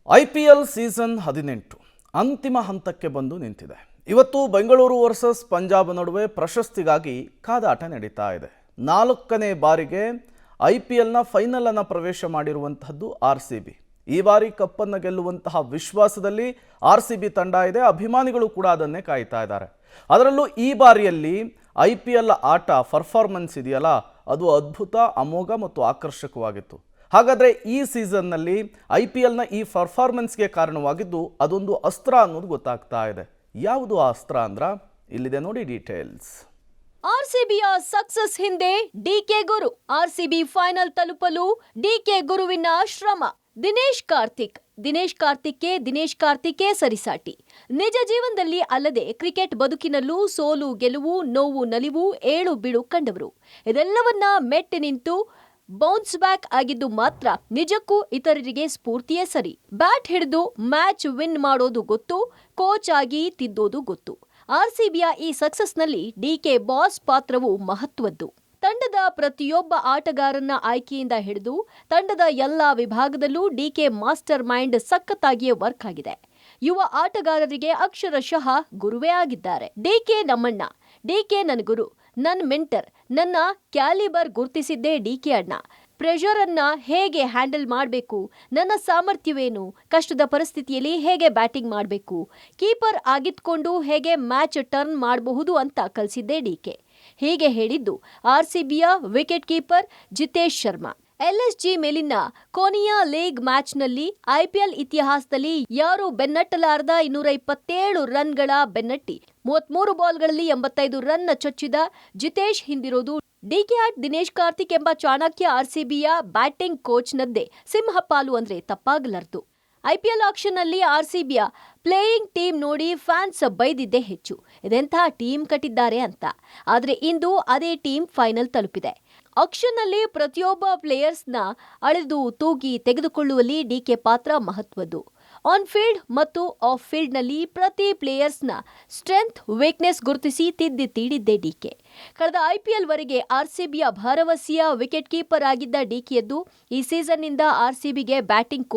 IPL season 18 ಅಂತಿಮ ಹಂತಕ್ಕೆ ಬಂದು ನಿಂತಿದೆ. ಇವತ್ತು ಬೆಂಗಳೂರು ವರ್ಸಸ್ ಪಂಜಾಬ್ ನಡುವೆ ಪ್ರಶಸ್ತಿಗಾಗಿ ಕಾದಾಟ ನಡೀತಾ ಇದೆ. 4ನೇ ಬಾರಿಗೆ IPLನ ಫೈನಲ್ ಅನ್ನು ಪ್ರವೇಶ ಮಾಡಿರುವಂತಹದ್ದು RCB. ಈ ಬಾರಿ ಕಪ್ ಅನ್ನು ಗೆಲ್ಲುವಂತಹ ವಿಶ್ವಾಸದಲ್ಲಿ RCB ತಂಡ ಇದೆ. ಅಭಿಮಾನಿಗಳು ಕೂಡ ಅದನ್ನೇ ಕಾಯ್ತಾ ಇದ್ದಾರೆ. ಅದರಲ್ಲೂ ಈ ಬಾರಿಯಲ್ಲಿ IPL ಆಟ ಪರ್ಫಾರ್ಮೆನ್ಸ್ ಇದೆಯಲ್ಲ, ಅದು ಅದ್ಭುತ, ಅಮೋಘ ಮತ್ತು ಆಕರ್ಷಕವಾಗಿತ್ತು. ಹಾಗಾದರೆ ಈ ಸೀಸನ್ನಲ್ಲಿ IPLನ ಈ ಪರ್ಫಾರ್ಮೆನ್ಸ್ಗೆ ಕಾರಣವಾಗಿದ್ದು ಅದೊಂದು ಅಸ್ತ್ರ ಅನ್ನೋದು ಗೊತ್ತಾಗ್ತಾ ಇದೆ. ಯಾವುದು ಆ ಅಸ್ತ್ರ ಅಂದ್ರೆ ಇಲ್ಲಿದೆ ನೋಡಿ ಡೀಟೇಲ್ಸ್. RCBಯ ಸಕ್ಸಸ್ ಹಿಂದೆ ಡಿಕೆ ಗುರು. RCB ಫೈನಲ್ ತಲುಪಲು ಡಿಕೆ ಗುರುವಿನ ಶ್ರಮ. ದಿನೇಶ್ ಕಾರ್ತಿಕ್ಗೆ ಸರಿಸಾಟಿ. ನಿಜ ಜೀವನದಲ್ಲಿ ಅಲ್ಲದೆ ಕ್ರಿಕೆಟ್ ಬದುಕಿನಲ್ಲೂ ಸೋಲು ಗೆಲುವು, ನೋವು ನಲಿವು, ಏಳು ಬೀಳು ಕಂಡವರು. ಇದೆಲ್ಲವನ್ನ ಮೆಟ್ಟಿ ನಿಂತು ಬೌನ್ಸ್ ಬ್ಯಾಕ್ ಆಗಿದ್ದು ಮಾತ್ರ ನಿಜಕ್ಕೂ ಇತರರಿಗೆ ಸ್ಫೂರ್ತಿಯೇ ಸರಿ. ಬ್ಯಾಟ್ ಹಿಡಿದು ಮ್ಯಾಚ್ ವಿನ್ ಮಾಡೋದು ಗೊತ್ತು, ಕೋಚ್ ಆಗಿ ತಿದ್ದೋದು ಗೊತ್ತು. RCBಯ ಈ ಸಕ್ಸಸ್ನಲ್ಲಿ ಡಿಕೆ ಬಾಸ್ ಪಾತ್ರವು ಮಹತ್ವದ್ದು. ತಂಡದ ಪ್ರತಿಯೊಬ್ಬ ಆಟಗಾರನ ಆಯ್ಕೆಯಿಂದ ಹಿಡಿದು ತಂಡದ ಎಲ್ಲಾ ವಿಭಾಗದಲ್ಲೂ ಡಿಕೆ ಮಾಸ್ಟರ್ ಮೈಂಡ್ ಸಖತ್ತಾಗಿಯೇ ವರ್ಕ್ ಆಗಿದೆ. ಯುವ ಆಟಗಾರರಿಗೆ ಅಕ್ಷರಶಃ ಗುರುವೇ ಆಗಿದ್ದಾರೆ. ಡಿಕೆ ನಮ್ಮಣ್ಣ, ಡಿಕೆ ನನ್ನ ಗುರು, ನನ್ನ ಮೆಂಟರ್, ನನ್ನ ಕ್ಯಾಲಿಬರ್ ಗುರ್ತಿಸಿದ್ದೇ ಡಿಕೆ ಅಣ್ಣ. ಪ್ರೆಷರ್ ಅನ್ನ ಹೇಗೆ ಹ್ಯಾಂಡಲ್ ಮಾಡಬೇಕು, ನನ್ನ ಸಾಮರ್ಥ್ಯವೇನು, ಕಷ್ಟದ ಪರಿಸ್ಥಿತಿಯಲ್ಲಿ ಹೇಗೆ ಬ್ಯಾಟಿಂಗ್ ಮಾಡಬೇಕು, ಕೀಪರ್ ಆಗಿದ್ಕೊಂಡು ಹೇಗೆ ಮ್ಯಾಚ್ ಟರ್ನ್ ಮಾಡಬಹುದು ಅಂತ ಕಲಿಸಿದ್ದೇ ಡಿಕೆ. ಹೀಗೆ ಹೇಳಿದ್ದು RCBಯ wicket keeper Jitesh Sharma. LSG ಮೇಲಿನ ಕೊನೆಯ ಲೀಗ್ ಮ್ಯಾಚ್ನಲ್ಲಿ IPL ಇತಿಹಾಸದಲ್ಲಿ ಯಾರು ಬೆನ್ನಟ್ಟಲಾರದ 227 ರನ್ಗಳ ಬೆನ್ನಟ್ಟಿ 33 ಬಾಲ್ಗಳಲ್ಲಿ 85 ರನ್ ಚೊಚ್ಚಿದ ಜಿತೇಶ್ ಹಿಂದಿರೋದು ಡಿಕೆ ದಿನೇಶ್ ಕಾರ್ತಿಕ್ ಎಂಬ ಚಾಣಕ್ಯ RCBಯ ಬ್ಯಾಟಿಂಗ್ ಕೋಚ್ನದ್ದೇ ಸಿಂಹಪಾಲು ಅಂದ್ರೆ ತಪ್ಪಾಗಲಾರದು. IPL ಆಕ್ಷನ್ನಲ್ಲಿ RCBಯ ಪ್ಲೇಯಿಂಗ್ ಟೀಮ್ ನೋಡಿ ಫ್ಯಾನ್ಸ್ ಬೈದಿದ್ದೇ ಹೆಚ್ಚು. ಇದೆಂಥ ಟೀಮ್ ಕಟ್ಟಿದ್ದಾರೆ ಅಂತ. ಆದರೆ ಇಂದು ಅದೇ ಟೀಮ್ ಫೈನಲ್ ತಲುಪಿದೆ. ಆಕ್ಷನ್ನಲ್ಲಿ ಪ್ರತಿಯೊಬ್ಬ ಪ್ಲೇಯರ್ಸ್ನ ಅಳೆದು ತೂಗಿ ತೆಗೆದುಕೊಳ್ಳುವಲ್ಲಿ ಡಿಕೆ ಪಾತ್ರ ಮಹತ್ವದ್ದು. ಆನ್ ಫೀಲ್ಡ್ ಮತ್ತು ಆಫ್ ಫೀಲ್ಡ್ನಲ್ಲಿ ಪ್ರತಿ ಪ್ಲೇಯರ್ಸ್ನ ಸ್ಟ್ರೆಂತ್, ವೀಕ್ನೆಸ್ ಗುರುತಿಸಿ ತಿದ್ದಿ ತೀಡಿದ್ದೇ ಡಿಕೆ. ಕಳೆದ IPL ವರೆಗೆ RCBಯ ಭರವಸೆಯ ವಿಕೆಟ್ ಕೀಪರ್ ಆಗಿದ್ದ ಡಿಕೆಯದ್ದು ಈ ಸೀಸನ್ನಿಂದ RCBಗೆ ಬ್ಯಾಟಿಂಗ್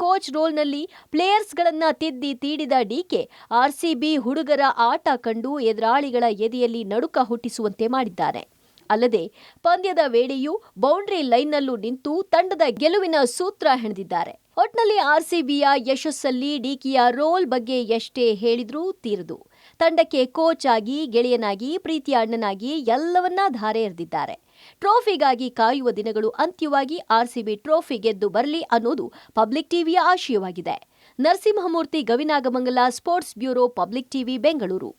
ಕೋಚ್ ರೋಲ್ನಲ್ಲಿ ಪ್ಲೇಯರ್ಸ್ಗಳನ್ನ ತಿದ್ದಿ ತೀಡಿದ ಡಿಕೆ RCB ಹುಡುಗರ ಆಟ ಕಂಡು ಎದುರಾಳಿಗಳ ಎದೆಯಲ್ಲಿ ನಡುಕ ಹುಟ್ಟಿಸುವಂತೆ ಮಾಡಿದ್ದಾರೆ. ಅಲ್ಲದೆ ಪಂದ್ಯದ ವೇಳೆಯೂ ಬೌಂಡ್ರಿ ಲೈನ್ನಲ್ಲೂ ನಿಂತು ತಂಡದ ಗೆಲುವಿನ ಸೂತ್ರ ಹೆಣೆದಿದ್ದಾರೆ. ಒಟ್ನಲ್ಲಿ RCBಯ ಯಶಸ್ಸಲ್ಲಿ ಡಿಕೆಯ ರೋಲ್ ಬಗ್ಗೆ ಎಷ್ಟೇ ಹೇಳಿದ್ರೂ ತೀರದು. ತಂಡಕ್ಕೆ ಕೋಚ್ ಆಗಿ, ಗೆಳೆಯನಾಗಿ, ಪ್ರೀತಿಯ ಅಣ್ಣನಾಗಿ ಎಲ್ಲವನ್ನ ಧಾರೆ ಎರೆದಿದ್ದಾರೆ. ಟ್ರೋಫಿಗಾಗಿ ಕಾಯುವ ದಿನಗಳು ಅಂತ್ಯವಾಗಿ RCB ಟ್ರೋಫಿ ಗೆದ್ದು ಬರಲಿ ಅನ್ನೋದು ಪಬ್ಲಿಕ್ ಟಿವಿಯ ಆಶಯವಾಗಿದೆ. Narasimhamurthy, Gavinagamangala, sports bureau, public TV, Bengaluru.